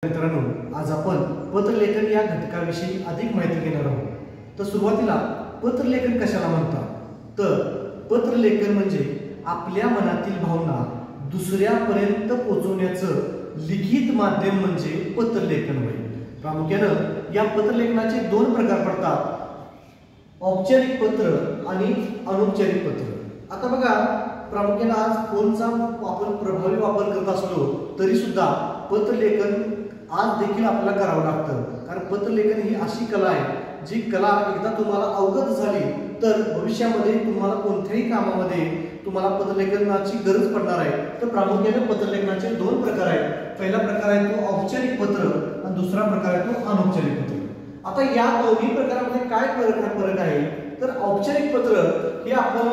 मित्रांनो, आज आपण पत्रलेखन या घटकाविषयी अधिक माहिती घेणार आहोत। तर सुरुवातीला पत्रलेखन कशाला म्हणतात? तर पत्रलेखन म्हणजे आपल्या मनातील भावना दुसऱ्यापर्यंत पोहोचवण्याचं लिखित माध्यम म्हणजे पत्रलेखन होय। प्रामुख्याने या पत्रलेखनाचे दोन प्रकार पडतात, औपचारिक पत्र आणि अनौपचारिक पत्र। आता बघा, प्रामुख्याने आज फोनचा आपण प्रभावी वापर करत असलो तरी सुद्धा पत्रलेखन आज देखील आपल्याला करावं लागतं, कारण पत्रलेखन ही अशी कला आहे जी कला एकदा तुम्हाला अवगत झाली तर भविष्यामध्ये तुम्हाला कोणत्याही कामामध्ये तुम्हाला पत्रलेखनाची गरज पडणार आहे। तर प्रामुख्याने पत्रलेखनाचे दोन प्रकार आहेत। पहिला प्रकार आहे तो औपचारिक पत्र आणि दुसरा प्रकार आहे तो अनौपचारिक पत्र। आता या दोन्ही प्रकारांमध्ये काय फरक आहे? तर औपचारिक पत्र हे आपण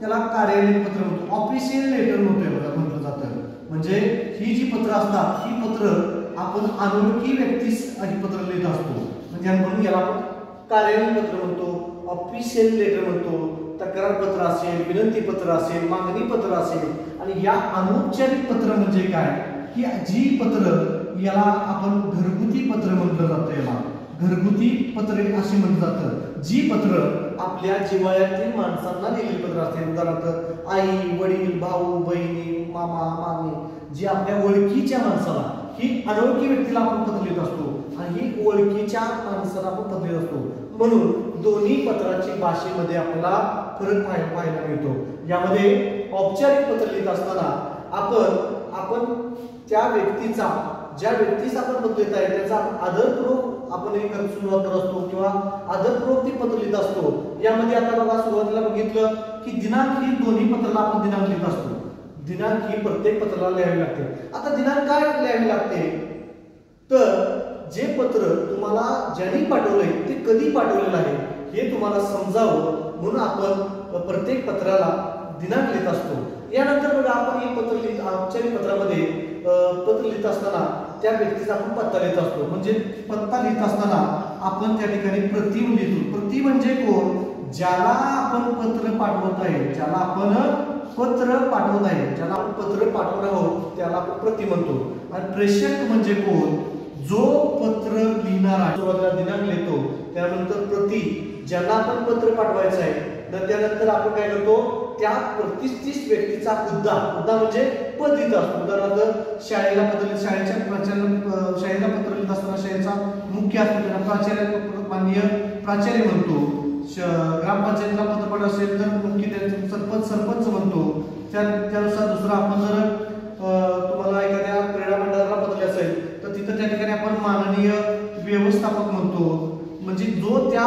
त्याला कार्यालयीन पत्र म्हणतो, ऑफिशियल लेटर म्हटलं जातं। म्हणजे ही जी पत्र असतात ही पत्र आपण अनोळखी व्यक्तीस ही पत्र लिहित असतो, म्हणजे म्हणून याला आपण कार्यालयीन पत्र म्हणतो, ऑफिशियल लेटर म्हणतो। तक्रार पत्र असेल, विनंती पत्र असेल, मागणी पत्र असेल। आणि या अनौपचारिक पत्र म्हणजे काय? की जी पत्र याला आपण घरगुती पत्र म्हटलं जातं, याला घरगुती पत्रे असे म्हटलं जातं। जी पत्र आपल्या जिव्हाळ्यातील माणसांना लिहिलेली पत्र असते, उदाहरणार्थ आई, वडील, भाऊ, बहिणी, मामा, मामी, जी आपल्या ओळखीच्या माणसाला, ही अनोळखी व्यक्तीला आपण पत्र लिहित असतो आणि ही ओळखीच्या माणसाला आपण पत्र लिहित असतो। म्हणून दोन्ही पत्राची भाषेमध्ये आपल्याला फरक पाहायला मिळतो। यामध्ये औपचारिक पत्र लिहित असताना आपण त्या व्यक्तीचा, ज्या व्यक्तीस आपण पत्र लिहित आहे त्याचा आदरपूर्वक आपण एक सुरुवात करत असतो किंवा आदरपूर्वक ते पत्र लिहित असतो। यामध्ये आता बघा, सुरुवातीला बघितलं की दिनांक ही दोन्ही पत्राला आपण दिनांक लिहित असतो। दिनांक ही प्रत्येक पत्राला लिहावी लागते। आता दिनांक काय लिहावी लागते? तर जे पत्र तुम्हाला ज्यांनी पाठवलंय ते कधी पाठवलेलं आहे हे तुम्हाला समजावं म्हणून आपण प्रत्येक पत्राला दिनांक लिहित असतो। यानंतर बघा, आपण हे पत्र लिहित, औपचारिक पत्रामध्ये पत्र लिहित असताना त्या व्यक्तीचा आपण पत्ता लिहित असतो। म्हणजे पत्ता लिहित असताना आपण त्या ठिकाणी प्रति लिहितो। प्रति म्हणजे कोण? ज्याला आपण पत्र पाठवत आहे, ज्याला आपण पत्र पाठवत आहे, ज्याला आपण पत्र पाठवणार आहोत त्याला आपण प्रति म्हणतो। आणि प्रेषक म्हणजे कोण? जो पत्र लिहिणार आहे, सुरुवातीला दिनांक लिहितो, त्यानंतर प्रति, ज्यांना आपण पत्र पाठवायचं आहे, तर त्यानंतर आपण काय करतो, त्या प्रतिष्ठित व्यक्तीचा हुद्दा म्हणजे पद लिहित असतो। उदाहरणार्थ शाळेला पत्र, शाळेच्या प्राचार्य, शाळेला पत्र लिहित असताना शाळेचा मुख्य असतो प्राचार्य, माननीय प्राचार्य म्हणतो। ग्रामपंचायतीला पत्र पाठवत असेल तर मुख्य सरपंच म्हणतो। त्यानुसार दुसरा आपण जर तुम्हाला एखाद्या क्रीडा मंडळाला पत्र असेल तर तिथं त्या ठिकाणी आपण माननीय व्यवस्थापक म्हणतो। म्हणजे जो त्या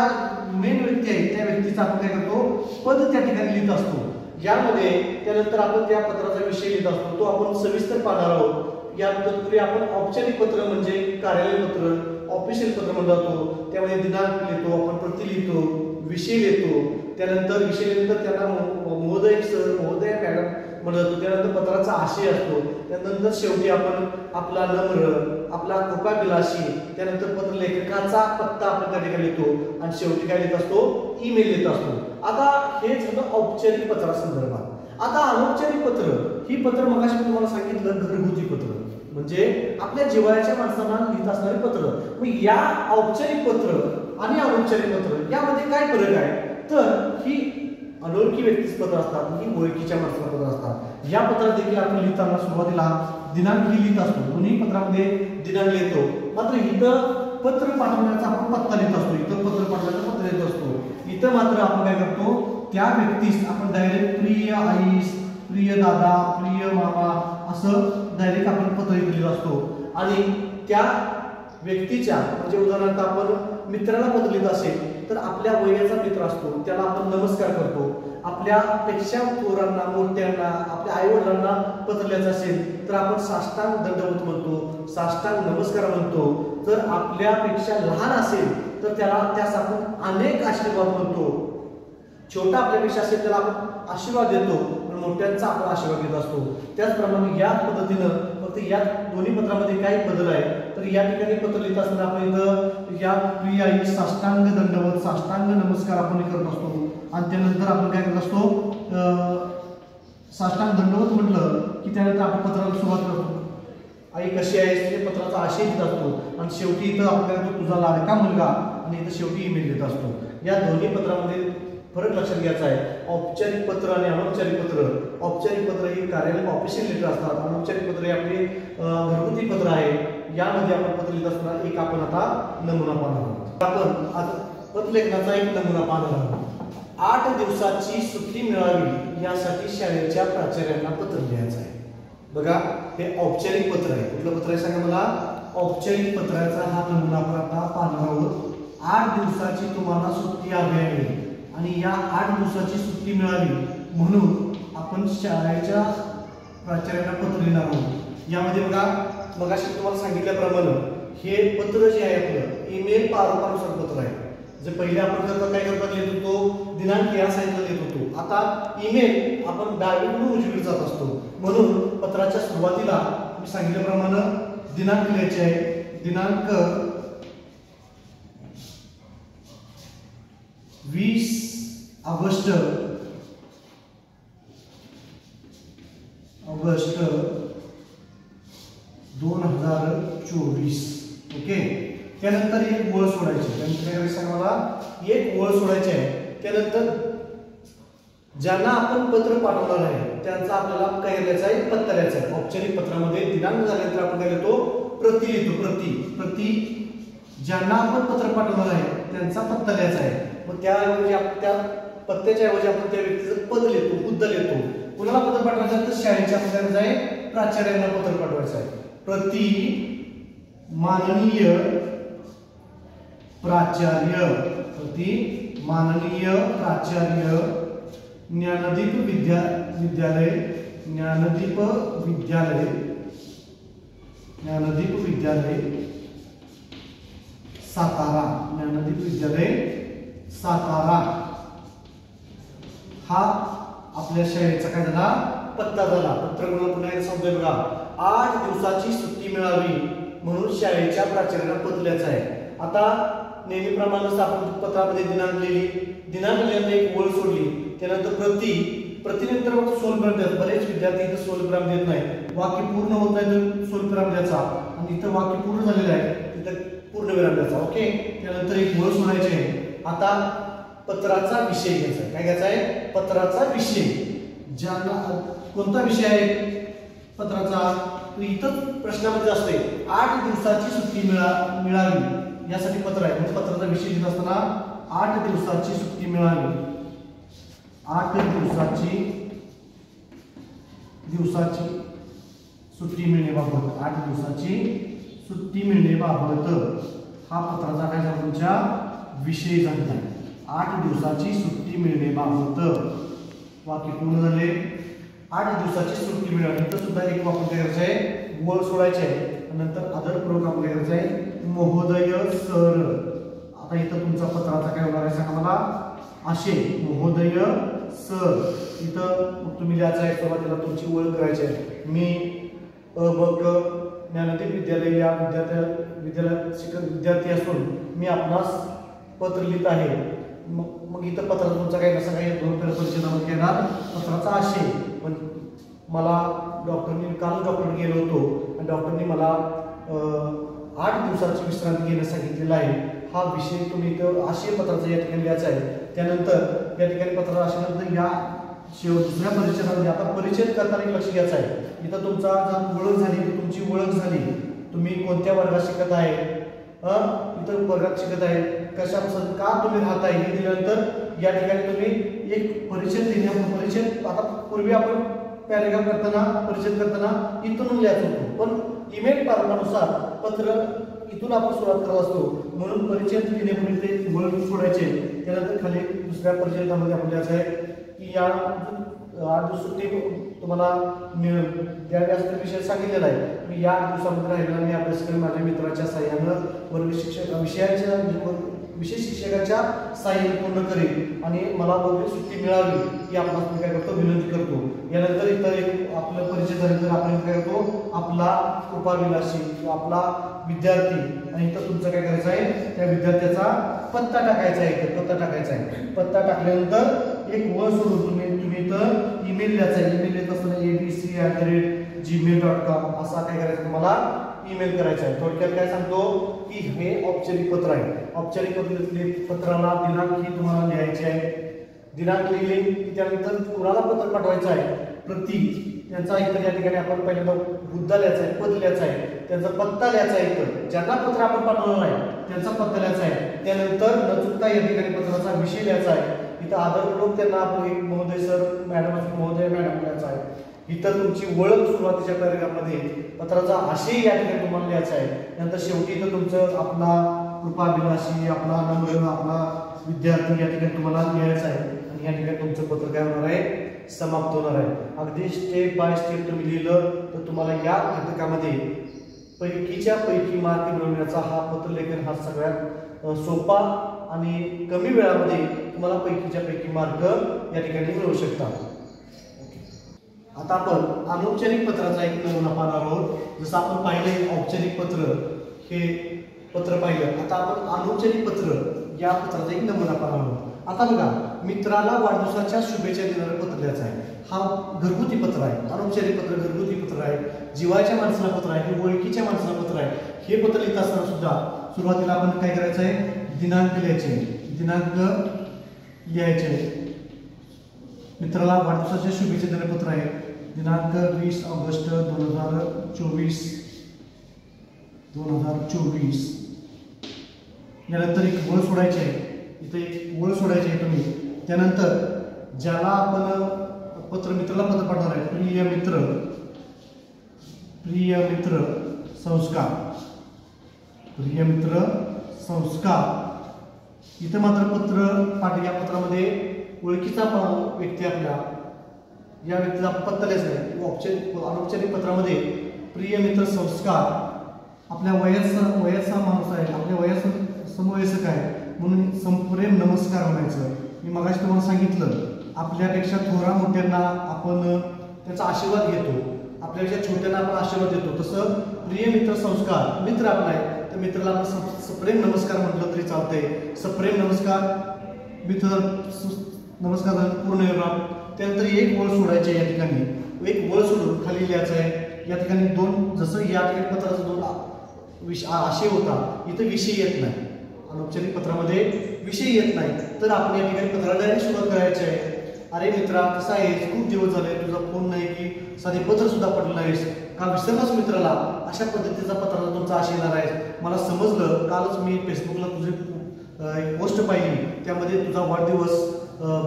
मेन व्यक्ती आहे त्या व्यक्तीचा आपण काय करतो, पद त्या ठिकाणी लिहित असतो। यामध्ये त्यानंतर आपण त्या पत्राचा विषय लिहित असतो, तो आपण सविस्तर पाहणार आहोत। या तत्पूर्वी आपण औपचारिक पत्र म्हणजे कार्यालयीन पत्र, ऑफिशियल पत्र म्हणतो जातो। त्यामध्ये दिनांक लिहितो, आपण प्रति लिहितो, विषय लिहितो, त्यानंतर विषय लिहिल्यानंतर त्यांना महोदय, सर, महोदय, मॅडम म्हणतो। त्यानंतर पत्राचा आशय असतो, त्यानंतर शेवटी आपण आपला नम्र, आपला कृपाभिलाषी, त्यानंतर पत्र लेखकाचा पत्ता आपण त्या ठिकाणी लिहितो आणि शेवटी काय लिहित असतो, ईमेल लिहित असतो। आता हे झालं औपचारिक पत्रासंदर्भात। आता अनौपचारिक पत्र ही पत्र मगाशी तुम्हाला सांगितलं घरगुती पत्र, म्हणजे आपल्या जिव्हाळ्याच्या माणसांना लिहित असणारे पत्र। मग या औपचारिक पत्र आणि अनौपचारिक पत्र यामध्ये काय फरक आहे? तर ही अनोळखी व्यक्तीच पत्र असतात, ही ओळखीच्या माणसाला पत्र असतात। या पत्रात देखील आपण लिहिताना सुरुवातीला दिनांक लिहित असतो, दोन्ही पत्रामध्ये दिनांक लिहितो। मात्र इथं पत्र पाठवण्याचा आपण पत्ता लिहित असतो, इथं पत्र पाठवण्याचा पत्ता लिहित असतो। इथं मात्र आपण काय करतो, त्या व्यक्तीस आपण डायरेक्ट प्रिय आईस, प्रिय दादा, प्रिय मामा असं डायरेक्ट आपण पत्र लिहित असतो। आणि त्या व्यक्तीच्या, म्हणजे उदाहरणार्थ आपण मित्राला पत्र लिहित असेल तर आपल्या वयाचा मित्र असतो त्याला आपण नमस्कार करतो। आपल्यापेक्षा थोरांना, मोठ्यांना, आपल्या आई वडिलांना पत्र लिहायचं असेल तर आपण साष्टांग दंडवत म्हणतो, साष्टांग नमस्कार म्हणतो। जर आपल्यापेक्षा लहान असेल तर त्याला त्यास आपण अनेक आशीर्वाद म्हणतो। छोटा आपल्यापेक्षा असेल त्याला आपण आशीर्वाद देतो, पण मोठ्यांचा आपण आशीर्वाद घेत असतो। त्याचप्रमाणे या पद्धतीनं फक्त या दोन्ही पत्रामध्ये काही बदल आहे। तर या ठिकाणी पत्र लिहित असताना आपण इथं या प्रिय आई साष्टांग दंडवत, साष्टांग नमस्कार आपण करत असतो आणि त्यानंतर आपण काय करत असतो, साष्टांग दंडवत म्हटलं की त्यानंतर आपण पत्राला सुरुवात करतो आई कशी आहेस ते पत्राचा आशय देत असतो आणि शेवटी इथं आपल्याला तुझा लाडका मुलगा आणि इथं शेवटी ईमेल देत असतो. या दोन्ही पत्रामध्ये फरक लक्षात घ्यायचा आहे. औपचारिक पत्र आणि अनौपचारिक पत्र. औपचारिक पत्र ही कार्यालय ऑफिशियल लेटर असतात. अनौपचारिक पत्र हे आपले घरगुती पत्र आहे. यामध्ये आपण पत्र लिहित असताना एक आपण आता नमुना पाहणार आहोत. आपण आज पत्रलेखनाचा एक नमुना पाहणार आहोत. 8 दिवसाची सुट्टी मिळावी यासाठी शाळेच्या प्राचार्यांना पत्र लिहायचं आहे. बघा हे औपचारिक पत्र आहे. कुठलं पत्र आहे सांगा मला? औपचारिक पत्राचा हा नमुना आपण आता पाहणार आहोत. 8 दिवसाची तुम्हाला सुट्टी हवी आहे आणि या 8 दिवसाची सुट्टी मिळावी म्हणून आपण शाळेच्या प्राचार्यांना पत्र लिहिणार आहोत. यामध्ये बघा मगाशी तुम्हाला सांगितल्याप्रमाणे हे पत्र जे आहे आपलं ईमेल प्रारूपानुसार पत्र आहे. जे पहिले आपण काय करता लिहित होतो दिनांक या साईडला लिहित होतो. आता ईमेल आपण डावीकडून उजवीकडे जात असतो म्हणून पत्राच्या सुरुवातीला मी सांगितल्याप्रमाणे दिनांक लिहायचे आहे. दिनांक 20 ऑगस्ट 2024. ओके. त्यानंतर एक ओळ सोडायची. त्यानंतर काय करायचं मला एक ओळ सोडायची आहे. त्यानंतर ज्यांना आपण पत्र पाठवणार आहे त्यांचा आपल्याला काय करायचं आहे पत्ता लिहायचा आहे. औपचारिक पत्रामध्ये दिनांक झाल्यानंतर आपण काय लिहितो प्रति लिहितो. प्रति ज्यांना आपण पत्र पाठवणार आहे त्यांचा पत्ता लिहायचा आहे. मग त्याऐवजी आपण त्या पत्त्याच्या ऐवजी आपण त्या व्यक्तीचं पद लिहितो हुद्द लिहितो. कुणाला पत्र पाठवायचं आहे तर शाळेच्या आपल्याला आहे प्राचार्यांना पत्र पाठवायचं आहे. प्रति माननीय प्राचार्य ज्ञानदीप विद्यालय सातारा हा आपल्या शाळेचा काय झाला पत्ता झाला. पत्र पुन्हा एकदा सांगतोय बघा. 8 दिवसाची सुट्टी मिळावी म्हणून शाळेच्या प्राचार्यांना पत्र लिहायचं आहे. आता नेहमीप्रमाणे आपण पत्रामध्ये दिनांक लिहिल्यानंतर एक ओळ सोडली. त्यानंतर प्रतिनंतर सोलग्राम द्यायचा. बरेच विद्यार्थी इथं सोलग्राम देत नाही. वाक्य पूर्ण होत नाही तर सोलग्राम द्यायचा आणि इथं वाक्य पूर्ण झालेलं आहे तिथं पूर्णविराम द्यायचा. ओके. त्यानंतर एक ओळ सोडायची आहे. आता पत्राचा विषय घ्यायचा आहे. काय घ्यायचा आहे पत्राचा विषय. ज्यांना कोणता विषय आहे पत्राचा इथं प्रश्नामध्ये असते 8 दिवसाची सुट्टी मिळावी यासाठी पत्र आहे. म्हणजे पत्राचा विषय लिहित असताना 8 दिवसाची सुट्टी मिळावी. 8 दिवसाची सुट्टी मिळण्याबाबत 8 दिवसाची सुट्टी मिळण्याबाबत हा पत्राचा काय झाला तुमच्या विषय झाला. 8 दिवसाची सुट्टी मिळण्याबाबत वाक्य पूर्ण झाले. 8 दिवसाची सुट्टी मिळाली तर सुद्धा एक वाक्य काय करायचं आहे ओळ सोडायचे आहे. नंतर आदरपूर्वक आपण काय करायचं आहे महोदय सर. आता इथं तुमचा पत्राचा काय होणार आहे सांगा मला असे महोदय सर. इथं मग तुम्ही लिहायचं आहे सुरुवातीला तुमची ओळख करायची आहे. मी ज्ञानदीप विद्यालय या विद्यालयात शिक्षक विद्यार्थी असून मी आपणास पत्र लिहित आहे. मग इथं पत्राचा तुमचा काय कसं काय 2 परिचयामध्ये येणार पत्राचा आशय. पण मला काल डॉक्टरने गेलो होतो आणि डॉक्टरने मला 8 दिवसाची विश्रांती घेण्यास सांगितलेलं आहे. हा विषय तुम्ही इथं आशय पत्राचा या ठिकाणी लिहायचा आहे. त्यानंतर या ठिकाणी पत्राचा आशयानंतर या दुसऱ्या परिचयामध्ये आता परिचय करताना लक्ष घ्यायचं आहे. इथं तुमचा ओळख झाली तुमची ओळख झाली. तुम्ही कोणत्या वर्गात शिकत आहे इतर वर्गात शिकत आहे कशापासून का तुम्ही राहताय हे दिल्यानंतर या ठिकाणी तुम्ही एक परिचय परिचय. आता पूर्वी आपण पॅरेग्राफ परिचय करताना इथून लिहायचं होतं पण ईमेल प्रारूपानुसार पत्र इथून आपण सुरुवात करत असतो म्हणून परिचय लिहिण्यापूर्वी ते ओळख सोडायचे. त्यानंतर खाली दुसऱ्या परिचयामध्ये आपण लिहायचं आहे की या 8 दिवस सुट्टी तुम्हाला द्यावी असं विषय सांगितलेला आहे. मी या 8 दिवसामध्ये राहिलेला मी अभ्यास करेन माझ्या मित्राच्या साह्यानं वर्ग शिक्षक विशेष शिक्षकाच्या साह्याने पूर्ण करेन आणि मला वर्ग सुट्टी मिळावी ही आपण काय करतो विनंती करतो. यानंतर इतर एक आपलं परिचय झाल्यानंतर आपण काय करतो आपला कृपाविलासी आपला विद्यार्थी आणि इथं तुमचं काय करायचं आहे त्या विद्यार्थ्याचा पत्ता टाकायचा आहे. पत्ता टाकायचा आहे. पत्ता टाकल्यानंतर एक ओळ सोडून तुम्ही इथं ईमेल लिहायचा आहे. ईमेल लिहित असताना abc@ gmail.com असा काय करायचं तुम्हाला ईमेल करायचा आहे। थोडक्यात काय सांगतो की हे औपचारिक पत्र आहे। औपचारिक पत्राला दिनांक ही तुम्हाला लिहायची आहे। दिनांक लिहिली की त्यानंतर कुणाला पत्र पाठवायचं आहे, प्रति त्यांचा इतर या ठिकाणी आपण पहिल्यांदा मुद्दा लिहायचा आहे, पद लिहायचा आहे, त्यांचा पत्ता लिहायचा आहे, इतर ज्यांना पत्र आपण पाठवणार आहे त्यांचा पत्ता लिहायचा आहे। त्यानंतर न चुकता या ठिकाणी पत्राचा विषय लिहायचा आहे। इथं आदरपूर्वक त्यांना आपण एक महोदय सर, मॅडम, महोदय, मॅडम लिहायचा आहे। इतर तुमची ओळख सुरुवातीच्या पॅरेग्राफमध्ये पत्राचा आशय या ठिकाणी तुम्हाला लिहायचा आहे। नंतर शेवटी इथं तुमचं आपला कृपाभिलाषी, आपला नम्र, आपला विद्यार्थी या ठिकाणी तुम्हाला लिहायचा आहे आणि या ठिकाणी तुमचं पत्र काय होणार आहे, समाप्त होणार आहे। अगदी स्टेप बाय स्टेप तुम्ही लिहिलं तर तुम्हाला या घटकामध्ये पैकीच्या पैकी मार्क मिळवण्याचा हा पत्रलेखन हा सगळ्यात सोपा आणि कमी वेळामध्ये तुम्हाला पैकीच्या पैकी मार्क या ठिकाणी मिळवू शकता। आता आपण अनौपचारिक पत्राचा एक नमुना पाहणार आहोत। जसं आपण पाहिलं औपचारिक पत्र हे पत्र पाहिलं, आता आपण अनौपचारिक पत्र या पत्राचा एक नमुना पाहणार आहोत। आता बघा, मित्राला वाढदिवसाच्या शुभेच्छा देणारं पत्र लिहायचं आहे। हा घरगुती पत्र आहे, अनौपचारिक पत्र घरगुती पत्र आहे, जिवाच्या माणसाला पत्र आहे, हे ओळखीच्या माणसाला पत्र आहे। हे पत्र लिहित असताना सुद्धा सुरुवातीला आपण काय करायचं आहे, दिनांक लिहायचे, दिनांक लिहायचे। मित्राला वाढदिवसाच्या शुभेच्छा देणारे पत्र आहे, दिनांक 20 ऑगस्ट 2024। यानंतर एक ओळ सोडायची आहे, इथे एक ओळ सोडायची आहे तुम्ही। त्यानंतर ज्याला आपण मित्राला पत्र पाठवणार आहे, प्रिय मित्र संस्कार, प्रिय मित्र संस्कार। इथे मात्र पत्र या पत्रामध्ये ओळखीचा व्यक्ती आपल्या या व्यक्तीला पत्र लिहायचा आहे। अनौपचारिक पत्रामध्ये प्रिय मित्र संस्कार आपल्या वयाचा माणूस आहे, आपल्या वयाचा समवयस्क आहे म्हणून संप्रेम नमस्कार म्हणायचं। मी मगाशी तुम्हाला सांगितलं, आपल्यापेक्षा थोरा मोठ्यांना आपण त्याचा आशीर्वाद घेतो, आपल्यापेक्षा छोट्यांना आपण आशीर्वाद देतो, तसं प्रिय मित्र संस्कार मित्र आपला आहे तर मित्राला आपण सप्रेम नमस्कार म्हटलं तरी चालतंय। सप्रेम नमस्कार, मित्र नमस्कार पूर्ण विराम, त्यानंतर एक ओळ सोडायची आहे। या ठिकाणी एक ओळ सोडून खाली लिहायचं आहे। या ठिकाणी दोन, जसं या ठिकाणी पत्राचा दोन आशय होता, इथं विषय येत नाही। अनौपचारिक पत्रामध्ये विषय येत नाही तर आपण या ठिकाणी पत्राला डायरेक्ट सुरुवात करायची आहे। अरे मित्रा, कसा आहेस, खूप दिवस झाले, तुझा फोन नाही की साधे पत्र सुद्धा पडलं नाहीस, का विसरलास मित्राला? अशा पद्धतीचा पत्राचा तुमचा आशय येणार आहे। मला समजलं, कालच मी फेसबुकला तुझी पोस्ट पाहिली, त्यामध्ये तुझा वाढदिवस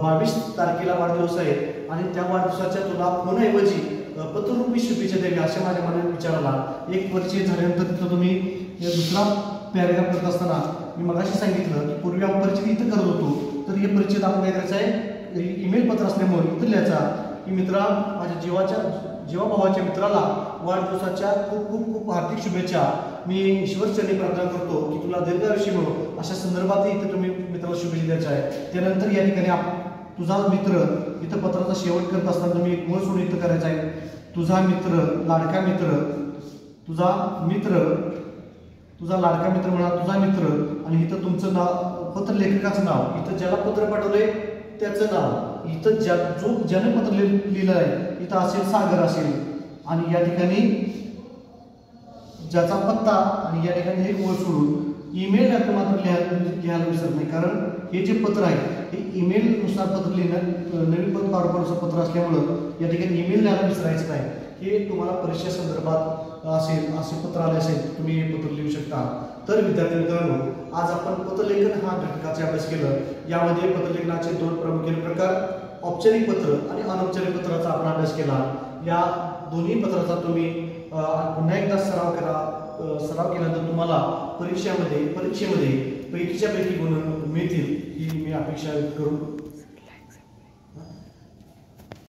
22 तारखेला वाढदिवस आहे आणि त्या वाढदिवसाच्या तुला फोनऐवजी पत्ररूपी शुभेच्छा द्यावी अशा माझ्या मनात विचार आला। एक परिचय झाल्यानंतर तिथं तुम्ही दुसरा पॅरेग्राफ करत असताना मी मगाशी सांगितलं की पूर्वी आपण परिचय इथं करत होतो, तर हे परिचय आपण काय करायचं आहे, ईमेल पत्र असल्यामुळे इथं लिहायचा की मित्रा, माझ्या जीवाभावाच्या मित्राला वाढदिवसाच्या खूप खूप खूप हार्दिक शुभेच्छा। मी ईश्वरचरणी प्रार्थना करतो की तुला दीर्घायुष्य मिळो, अशा संदर्भातही इथं तुम्ही मित्राला शुभेच्छा द्यायच्या आहे। त्यानंतर या ठिकाणी तुझा मित्र, इथं पत्राचा शेवट करत असताना तुम्ही एक ओळ सोडून इथं करायचा आहे, तुझा मित्र, लाडका मित्र, तुझा लाडका मित्र म्हणा, तुझा मित्र, आणि इथं तुमचं नाव, पत्र लेखकाचं नाव, इथं ज्याला पत्र पाठवलंय त्याचं नाव, इथं ज्याने पत्र लिहिलं आहे इथं असेल सागर असेल, आणि या ठिकाणी ज्याचा पत्ता, आणि या ठिकाणी एक ओळ सोडून ईमेल मात्र लिहायला विसरत नाही, कारण हे जे पत्र आहे हे ईमेल नुसार पत्र लिहिणं, नवीन पाठवण्याचं पत्र असल्यामुळं या ठिकाणी ईमेल लिहायला विसरायचं नाही। हे तुम्हाला परीक्षा संदर्भात असेल, असे पत्र आले असेल, तुम्ही हे पत्र लिहू शकता। तर विद्यार्थी मित्रांनो, आज आपण पत्रलेखन हा घटकाचा अभ्यास केला। यामध्ये पत्रलेखनाचे दोन प्रामुख्याने प्रकार, औपचारिक पत्र आणि अनौपचारिक पत्राचा आपण अभ्यास केला। या दोन्ही पत्राचा तुम्ही पुन्हा एकदा सराव केल्यानंतर तुम्हाला परीक्षेमध्ये पैकीच्या पैकी गुण मिळतील ही मी अपेक्षा करून